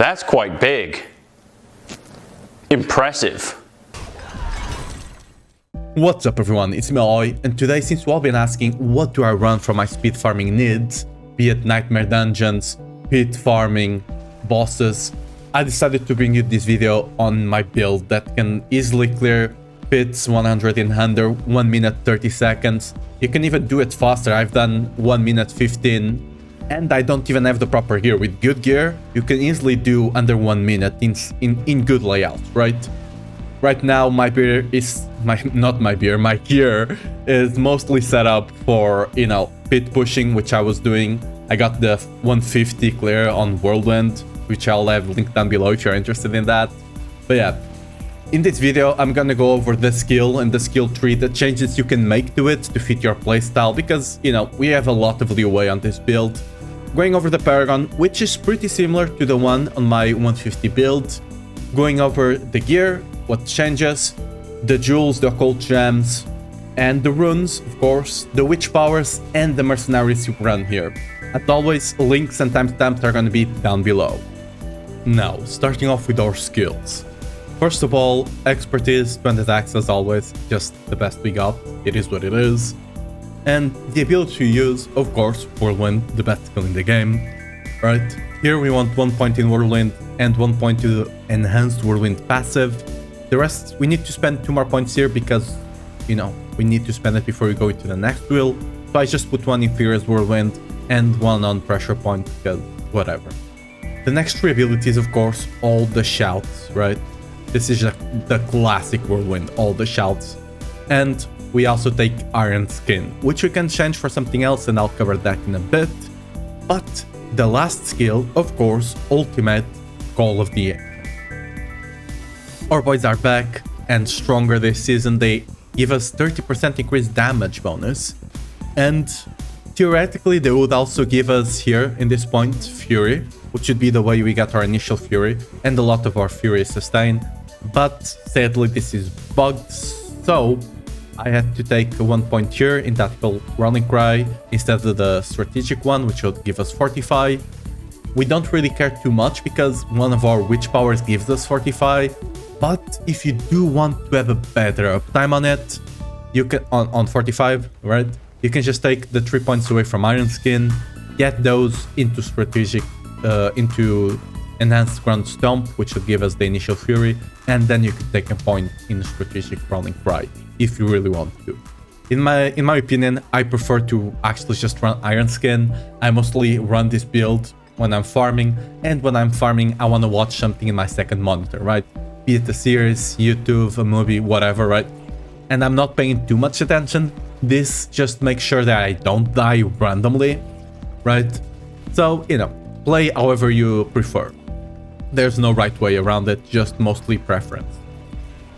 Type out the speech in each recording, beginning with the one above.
That's quite big. Impressive. What's up everyone, it's me Oi, and today, since you all been asking what do I run for my speed farming needs, be it nightmare dungeons, pit farming, bosses, I decided to bring you this video on my build that can easily clear pits 100 in under 1 minute 30 seconds. You can even do it faster. I've done 1 minute 15, and I don't even have the proper gear. With good gear, you can easily do under 1 minute in good layouts, right? Right now, my gear is my gear is mostly set up for, you know, pit pushing, which I was doing. I got the 150 clear on Whirlwind, which I'll have linked down below if you're interested in that. But yeah, in this video, I'm gonna go over the skill and the skill tree, the changes you can make to it to fit your playstyle, because, you know, we have a lot of leeway on this build. Going over the Paragon, which is pretty similar to the one on my 150 build. Going over the gear, what changes, the jewels, the occult gems, and the runes, of course, the witch powers, and the mercenaries you run here. As always, links and timestamps are going to be down below. Now, starting off with our skills. First of all, expertise, 20 attacks as always, just the best we got, it is what it is. And the ability to use, of course, Whirlwind, the best skill in the game, right? Here we want 1 point in Whirlwind and 1 point to enhanced Whirlwind passive. The rest, we need to spend 2 more points here because, you know, we need to spend it before we go into the next wheel. So I just put 1 in Furious Whirlwind and 1 on Pressure Point because whatever. The next 3 abilities, of course, all the shouts, right? This is the classic Whirlwind, all the shouts. And we also take Iron Skin, which we can change for something else, and I'll cover that in a bit. But the last skill, of course, Ultimate Call of the Air. Our boys are back and stronger this season. They give us 30% increased damage bonus, and theoretically they would also give us here in this point Fury, which should be the way we got our initial Fury, and a lot of our Fury is sustained. But sadly this is bugged, so I had to take 1 point here in Tactical Rallying Cry instead of the strategic one, which would give us 45. We don't really care too much because one of our witch powers gives us 45. But if you do want to have a better uptime on it, you can on 45, right? You can just take the 3 points away from Iron Skin, get those into strategic, into enhanced ground stomp, which would give us the initial fury, and then you can take a point in strategic Rallying Cry if you really want to. In my opinion, I prefer to actually just run Iron Skin. I mostly run this build when I'm farming, and when I'm farming, I want to watch something in my second monitor, right? Be it a series, YouTube, a movie, whatever, right? And I'm not paying too much attention. This just makes sure that I don't die randomly, right? So, you know, play however you prefer. There's no right way around it, just mostly preference.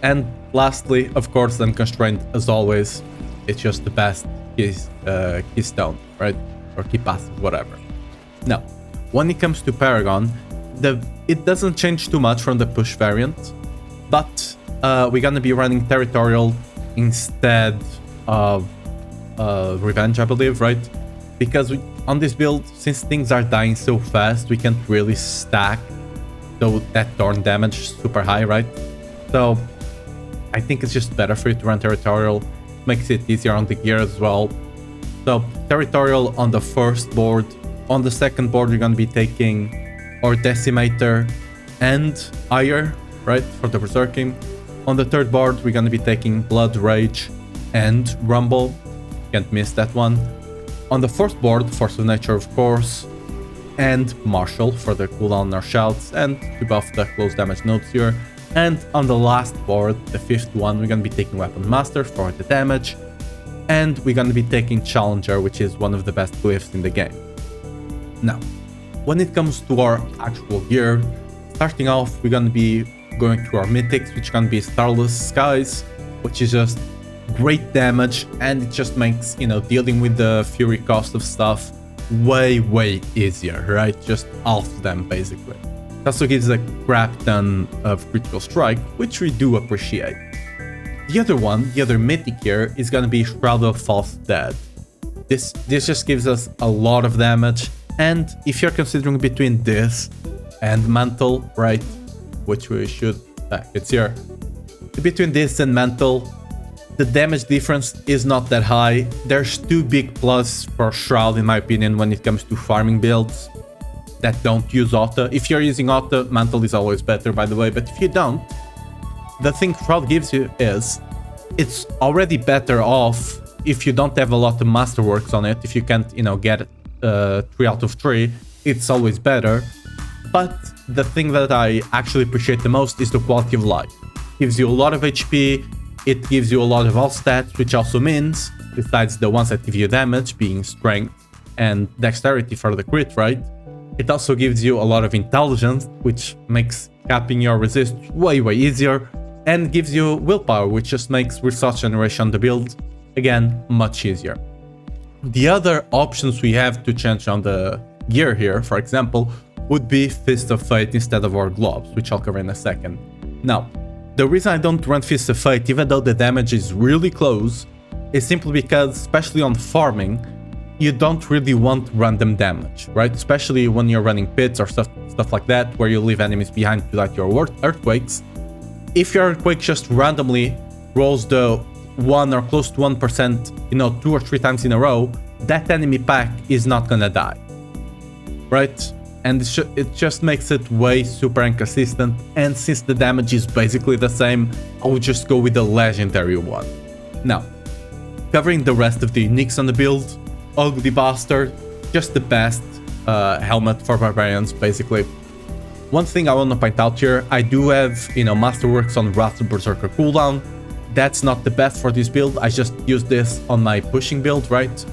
And lastly, of course, Unconstrained, as always, it's just the best keystone, right? Or key passive, whatever. Now, when it comes to Paragon, it doesn't change too much from the push variant, but we're gonna be running territorial instead of revenge, I believe, right? Because on this build, since things are dying so fast, we can't really stack that thorn damage super high, right? So I think it's just better for you to run territorial. Makes it easier on the gear as well. So territorial on the first board. On the second board, you're gonna be taking our Decimator and Ire, right, for the Berserking. On the third board, we're gonna be taking Blood, Rage, and Rumble. Can't miss that one. On the fourth board, Force of Nature, of course, and Martial for the cooldown on our shouts and to buff the close damage nodes here. And on the last board, the fifth one, we're gonna be taking Weapon Master for the damage, and we're gonna be taking Challenger, which is one of the best glyphs in the game. Now, when it comes to our actual gear, starting off, we're gonna be going through our mythics, which can be Starless Skies, which is just great damage, and it just makes, you know, dealing with the fury cost of stuff way easier, right? Just half them basically. It also gives a crap ton of critical strike, which we do appreciate. The other one, the other mythic here, is gonna be Shroud of False Dead. This just gives us a lot of damage, and if you're considering between this and Mantle, right? Which we should... it's here. Between this and Mantle, the damage difference is not that high. There's two big plus for Shroud, in my opinion, when it comes to farming builds that don't use auto. If you're using auto, Mantle is always better, by the way, but if you don't, the thing Shroud gives you is it's already better off if you don't have a lot of masterworks on it. If you can't, get 3 out of 3, it's always better. But the thing that I actually appreciate the most is the quality of life. It gives you a lot of HP, it gives you a lot of all stats, which also means, besides the ones that give you damage, being strength and dexterity for the crit, right? It also gives you a lot of intelligence, which makes capping your resist way easier, and gives you willpower, which just makes resource generation on the build, again, much easier. The other options we have to change on the gear here, for example, would be Fist of Fate instead of our gloves, which I'll cover in a second. Now, the reason I don't run Fist of Fate, even though the damage is really close, is simply because, especially on farming, you don't really want random damage, right? Especially when you're running pits or stuff like that, where you leave enemies behind to light your earthquakes. If your earthquake just randomly rolls the 1 or close to 1%, 2 or 3 times in a row, that enemy pack is not gonna die, right? And it just makes it way super inconsistent, and since the damage is basically the same, I would just go with the legendary one. Now, covering the rest of the uniques on the build, Ugly Bastard, just the best helmet for barbarians, basically. One thing I want to point out here, I do have, Masterworks on Wrath of Berserker cooldown. That's not the best for this build, I just use this on my pushing build, right?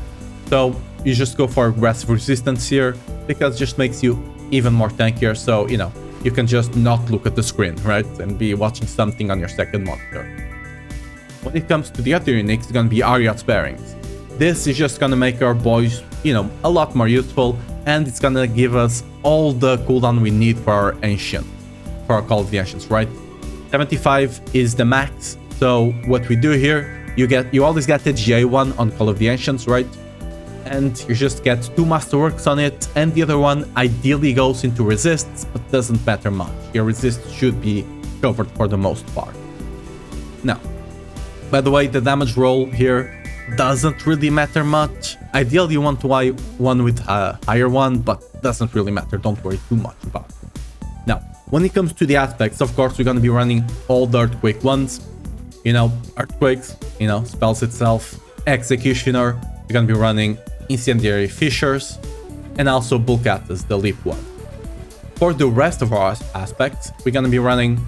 So you just go for aggressive resistance here, because it just makes you even more tankier, so, you can just not look at the screen, right? And be watching something on your second monitor. When it comes to the other uniques, it's gonna be Ariat's Bearings. This is just gonna make our boys, a lot more useful, and it's gonna give us all the cooldown we need for our Ancient, for our Call of the Ancients, right? 75 is the max, so what we do here, you always get the GA1 on Call of the Ancients, right? And you just get 2 masterworks on it, and the other one ideally goes into resists, but doesn't matter much. Your resist should be covered for the most part. Now, by the way, the damage roll here doesn't really matter much. Ideally, you want to buy one with a higher one, but doesn't really matter. Don't worry too much about it. Now, when it comes to the aspects, of course, we're going to be running all the Earthquake ones. Earthquakes, spells itself, Executioner, we're going to be running Incendiary Fissures, and also Bulkatas, the Leap one. For the rest of our aspects, we're going to be running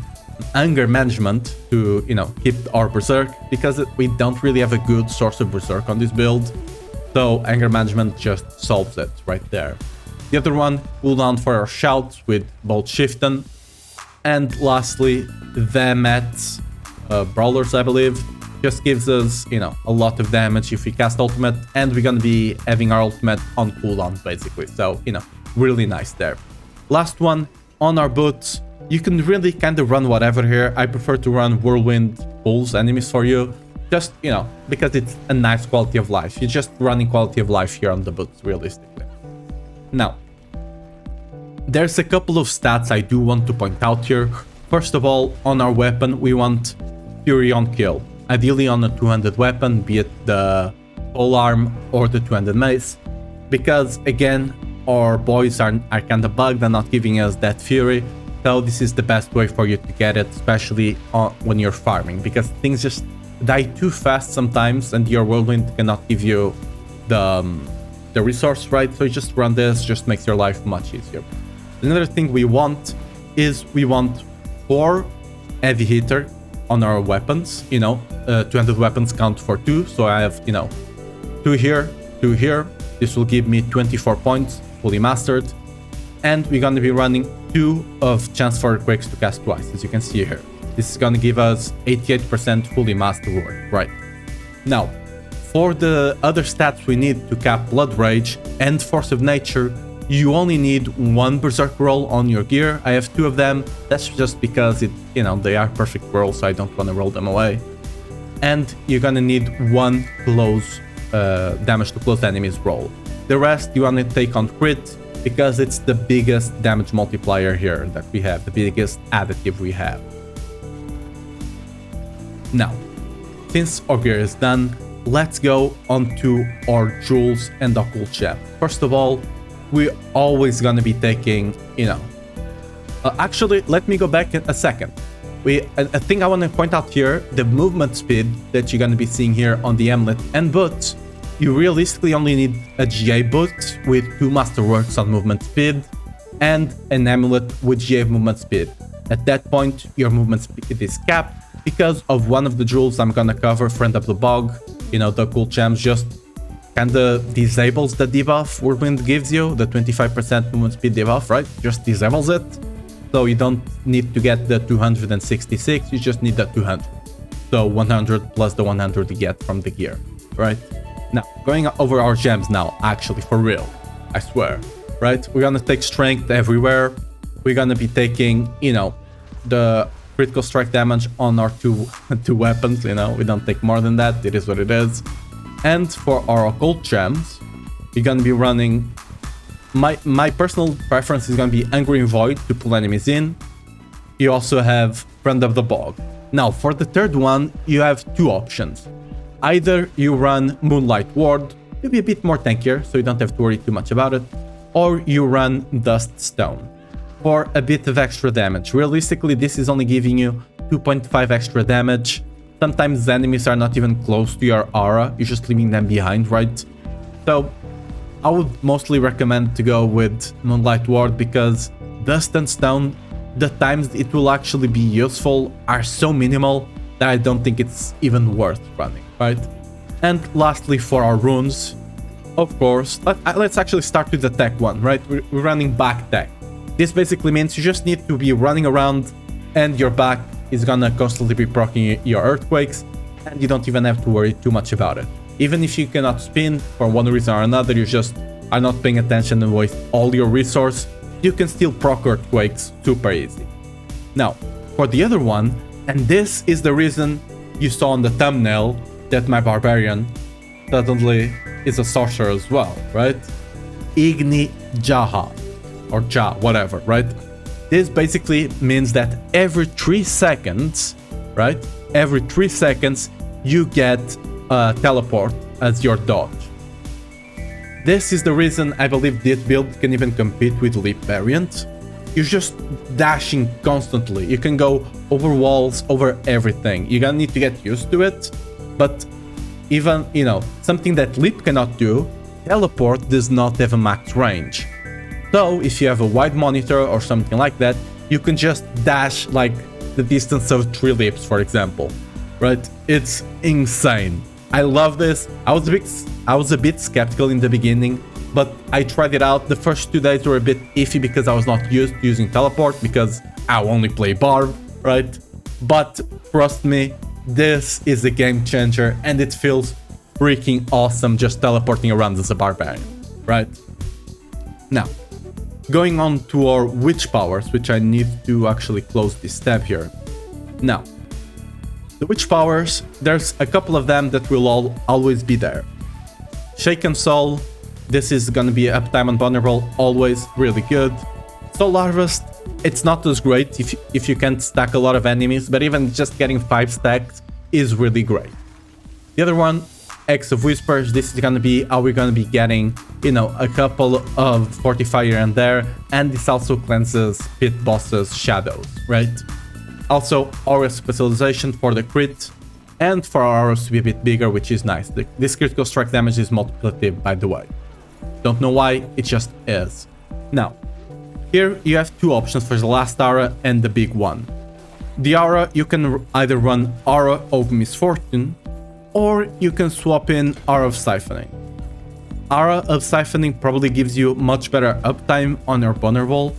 Anger Management to, keep our Berserk, because we don't really have a good source of Berserk on this build. So Anger Management just solves it right there. The other one, cooldown for our Shouts with Bolt Shiften. And lastly, the Mets, Brawlers, I believe, just gives us, a lot of damage if we cast ultimate, and we're gonna be having our ultimate on cooldown, basically. So, really nice there. Last one, on our boots, you can really kind of run whatever here. I prefer to run Whirlwind pulls enemies for you, just, because it's a nice quality of life. You're just running quality of life here on the boots, realistically. Now, there's a couple of stats I do want to point out here. First of all, on our weapon, we want Fury on Kill. Ideally on a 200 weapon, be it the pole arm or the 200 mace, because again, our boys are kind of bugged and not giving us that Fury. So this is the best way for you to get it, especially when you're farming, because things just die too fast sometimes, and your Whirlwind cannot give you the resource, right? So you just run this, just makes your life much easier. Another thing we want is 4 heavy hitter on our weapons. 200 weapons count for 2, so I have 2 here, 2 here. This will give me 24 points, fully mastered, and we're going to be running 2 of chance for earthquakes to cast twice, as you can see here. This is going to give us 88% fully mastered work, right? Now, for the other stats we need to cap Blood Rage and Force of Nature, you only need 1 Berserk roll on your gear. I have 2 of them. That's just because they are perfect rolls, so I don't want to roll them away. And you're gonna need 1 close damage to close enemies roll. The rest you want to take on crit, because it's the biggest damage multiplier here that we have, the biggest additive we have. Now, since our gear is done, let's go on to our jewels and occult gem. First of all, we're always gonna be taking, actually, let me go back a second. A thing I want to point out here, the movement speed that you're gonna be seeing here on the amulet and boots, you realistically only need a GA boot with 2 masterworks on movement speed and an amulet with GA movement speed. At that point, your movement speed is capped because of one of the jewels I'm gonna cover, Friend of the Bog. The cool gems just kinda disables the debuff Whirlwind gives you, the 25% movement speed debuff, right? Just disables it. So you don't need to get the 266, you just need the 200. So 100 plus the 100 you get from the gear, right? Now, going over our gems now, actually, for real, I swear, right? We're gonna take strength everywhere. We're gonna be taking, the critical strike damage on our two weapons, we don't take more than that, it is what it is. And for our occult gems, you're gonna be running, my personal preference is gonna be Angry Void to pull enemies in. You also have Friend of the Bog. Now, for the third one, you have 2 options. Either you run Moonlight Ward, to be a bit more tankier, so you don't have to worry too much about it, or you run Dust Stone for a bit of extra damage. Realistically, this is only giving you 2.5 extra damage. Sometimes the enemies are not even close to your aura, you're just leaving them behind, right? So I would mostly recommend to go with Moonlight Ward because Dust and Stone, the times it will actually be useful are so minimal that I don't think it's even worth running, right? And lastly, for our runes, of course, let's actually start with the tech one, right? We're running back tech. This basically means you just need to be running around and your back is gonna constantly be proccing your earthquakes and you don't even have to worry too much about it. Even if you cannot spin for one reason or another, you just are not paying attention and waste all your resource, you can still proc earthquakes super easy. Now, for the other one, and this is the reason you saw on the thumbnail that my Barbarian suddenly is a sorcerer as well, right? Igni Jaha, or Ja, whatever, right? This basically means that every 3 seconds, right? Every 3 seconds, you get a teleport as your dodge. This is the reason I believe this build can even compete with Leap variant. You're just dashing constantly. You can go over walls, over everything. You're gonna need to get used to it. But even, something that Leap cannot do, Teleport does not have a max range. So if you have a wide monitor or something like that, you can just dash like the distance of 3 leaps, for example, right? It's insane. I love this. I was a bit skeptical in the beginning, but I tried it out. The first 2 days were a bit iffy because I was not used to using teleport because I only play Barb, right? But trust me, this is a game changer and it feels freaking awesome just teleporting around as a Barbarian, right? Now, going on to our witch powers, which I need to actually close this tab here. Now, the witch powers, there's a couple of them that will always be there. Shaken Soul, this is gonna be uptime on vulnerable, always really good. Soul Harvest, it's not as great if you can't stack a lot of enemies, but even just getting 5 stacks is really great. The other one, X of Whispers, this is gonna be how we're gonna be getting, a couple of Fortify here and there, and this also cleanses pit bosses' shadows, right? Also, aura specialization for the crit, and for our auras to be a bit bigger, which is nice. This critical strike damage is multiplicative, by the way. Don't know why, it just is. Now, here you have 2 options for the last aura and the big one. The aura, you can either run Aura of Misfortune, or you can swap in Aura of Siphoning. Aura of Siphoning probably gives you much better uptime on your vulnerable,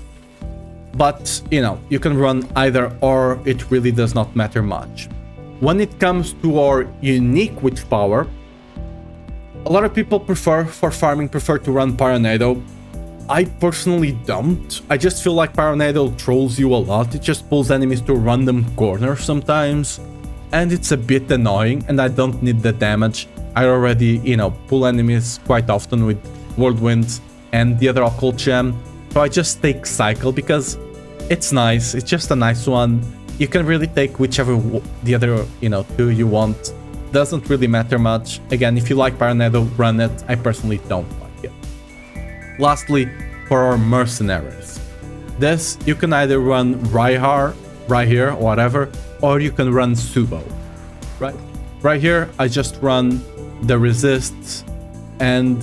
but, you can run either or, it really does not matter much. When it comes to our unique witch power, a lot of people prefer to run Paranado. I personally don't. I just feel like Paranado trolls you a lot. It just pulls enemies to random corners sometimes, and it's a bit annoying, and I don't need the damage. I already, pull enemies quite often with Whirlwind and the other occult gem. So I just take cycle because it's nice. It's just a nice one. You can really take whichever the other, two you want. Doesn't really matter much. Again, if you like Paragon, run it. I personally don't like it. Lastly, for our Mercenaries. This, you can either run right here, or whatever, or you can run Subo. Right here, I just run the resists and,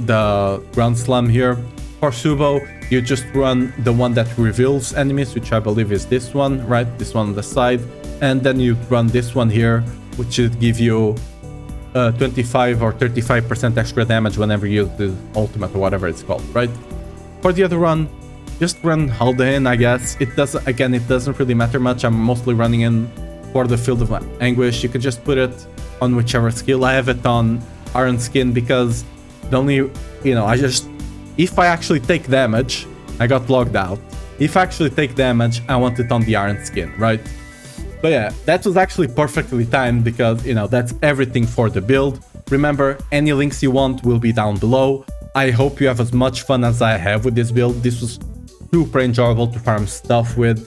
the ground slam here. For Subo, you just run the one that reveals enemies, which I believe is this one, right? This one on the side. And then you run this one here, which should give you 25 or 35% extra damage whenever you use the ultimate or whatever it's called, right? For the other run, just run Haldane, I guess. It doesn't really matter much. I'm mostly running in for the Field of Anguish. You can just put it on whichever skill. I have it on Iron Skin because the only, if I actually take damage, I got logged out. If I actually take damage, I want it on the Iron Skin, right? But yeah, that was actually perfectly timed because, that's everything for the build. Remember, any links you want will be down below. I hope you have as much fun as I have with this build. This was super enjoyable to farm stuff with,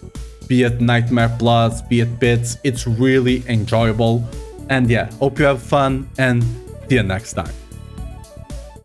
be it Nightmare Plus, be it Pits. It's really enjoyable. And yeah, hope you have fun and see you next time.